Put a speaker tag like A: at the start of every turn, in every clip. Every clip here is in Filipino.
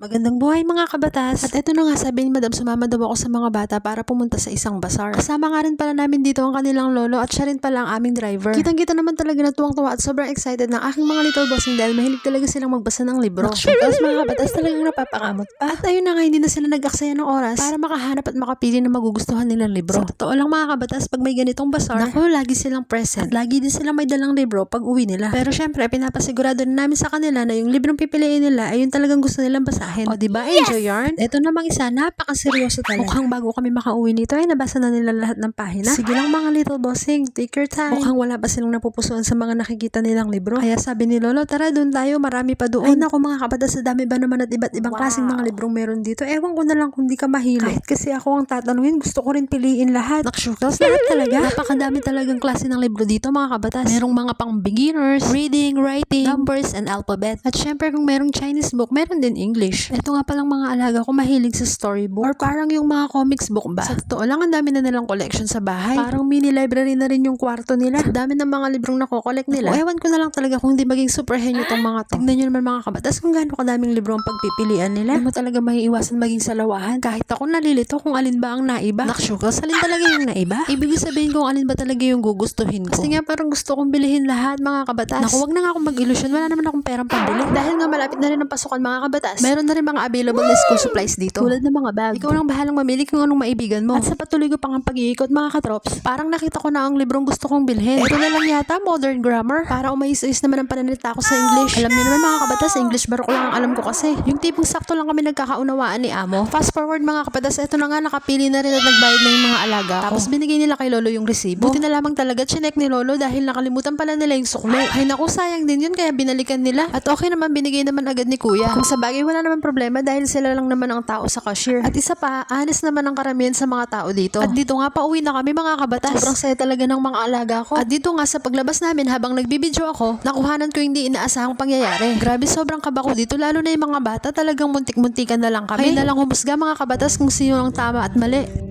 A: Magandang buhay mga kabatas! At eto na nga, sabi ni Madam, sumama daw ako sa mga bata para pumunta sa isang bazaar. Kasama nga rin pala namin dito ang kanilang lolo at siya rin pala ang aming driver. Kitang-kita naman talaga na tuwang-tuwa at sobrang excited ng aking mga little bossing dahil mahilig talaga silang magbasa ng libro. Tapos mga kabatas talagang napapakamot pa. At ayun na nga, hindi na sila nag-aksaya ng oras para makahanap at makapili ng magugustuhan nilang libro. Sa totoo lang mga kabatas, pag may ganitong bazaar, naku, lagi silang present. At lagi din silang may dalang libro pag uwi nila. Pero syempre, pinapasigurado na namin sa kanila na yung librong pipiliin nila ay yung talagang gusto nilang basahin. O diba, enjoy yarn? Ito namang isa, napakaseryoso talaga. Mukhang bago kami makauwi nito ay nabasa na nila lahat ng pahina. Sige lang mga little bossing, take your time. Mukhang wala pa silang napupusuan sa mga nakikita nilang libro. Kaya sabi ni Lolo, tara doon tayo, marami pa doon. Ay naku mga kabatas, sa dami ba naman at iba't ibang klaseng mga librong meron dito. Ewan ko na lang kung di ka mahilig. Kahit kasi ako ang tatanungin, gusto ko rin piliin lahat. Nakshukas lahat talaga. Napakadami talagang klase ng libro dito mga kabatas. Merong mga pang beginners, reading, writing, numbers, and alphabet. At syempre kung merong Chinese book, meron din English. Ito nga palang mga alaga ko mahilig sa storybook or parang yung mga comics book ba. Sa totoo lang, ang dami na nilang collection sa bahay. Parang mini library na rin yung kwarto nila. Ang dami ng mga librong nakokolek nila. Ewan ko na lang talaga kung hindi maging super henyo tong mga to. Tignan nyo naman mga kabatas kung gaano kadaming libro ang pagpipilian nila. Hindi mo talaga maiiwasan maging salawahan. Kahit ako nalilito kung alin ba ang naiba. Nakshukas, alin talaga yung naiba? Ibig sabihin kung alin ba talaga yung gugustuhin ko. Kasi nga parang gusto kong bilihin lahat mga kabatas. Naku, wag na nga akong mag-ilusyon. Wala naman akong perang pambili. Dahil nga malapit na rin ang pasukan mga kabatas. Meron na rin mga available na school supplies dito. Tulad ng mga bag. Ikaw lang bahalang mamili kung anong maibigan mo. At sa patuloy ko pang pag-iikot mga katrops, parang nakita ko na ang librong gusto kong bilhin. Ito na lang yata, Modern Grammar. Para umayos-ayos naman ang pananalita ko sa English. Alam niyo naman mga kabatas, English barok lang ang alam ko kasi. Yung tipong sakto lang kami nagkakaunawaan ni Amo. Fast forward mga kabatas, ito na nga, nakapili na rin at nagbayad na yung mga alaga ko. Tapos binigay nila kay Lolo yung resibo. Buti na lamang talaga chinek ni Lolo dahil nakalimutan pala nila yung sukle. Ay naku, sayang din yun kaya binalikan nila. At okay naman, binigay naman agad ni Kuya. Kung sa bagay wala naman problema dahil sila lang naman ang tao sa cashier. At isa pa, honest naman ang karamihan sa mga tao dito. At dito nga, pauwi na kami mga kabatas. Sobrang saya talaga ng mga alaga ko. At dito nga, sa paglabas namin habang nagbibideo ako, nakuhanan ko hindi inaasahang pangyayari. Grabe, sobrang kaba ko dito, lalo na yung mga bata, talagang muntik-muntikan na lang kami. Kayo na lang humusga mga kabatas kung sino ang tama at mali.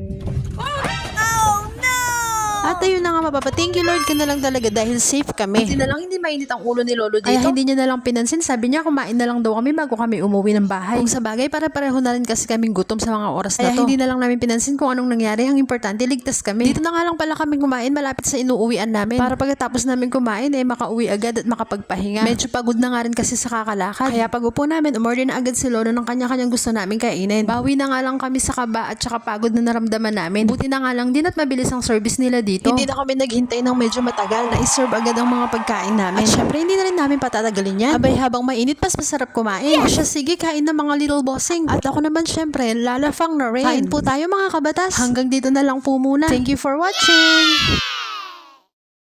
A: At ayun na nga, thank you Lord ka na lang talaga dahil safe kami. Hindi na lang hindi mainit ang ulo ni Lolo dito. Kaya hindi niya na lang pinansin. Sabi niya kumain na lang daw kami bago kami umuwi ng bahay. Kung sa bagay, para-pareho na rin kasi kaming gutom sa mga oras na to. Kaya hindi na lang namin pinansin kung anong nangyari. Ang importante, ligtas kami. Dito na nga lang pala kami kumain malapit sa inuuwian namin. Para pagkatapos namin kumain, makauwi agad at makapagpahinga. Medyo pagod na nga rin kasi sa kakalakad. Kaya pag upo namin, umorder na agad si Lolo ng kanya-kanyang gusto namin kainin. Bawi na nga lang kami sa kaba at saka pagod na naramdaman namin. Buti na nga lang din at mabilis ang service nila dito. Hindi na kami naghintay ng medyo matagal na iserve agad ang mga pagkain namin. At syempre, hindi na rin namin patatagalin yan. Abay, habang mainit, mas masarap kumain. O siya, sige, kain ng mga little bossing. At ako naman, syempre, lalafang na rin. Kain po tayo mga kabatas. Hanggang dito na lang po muna. Thank you for watching!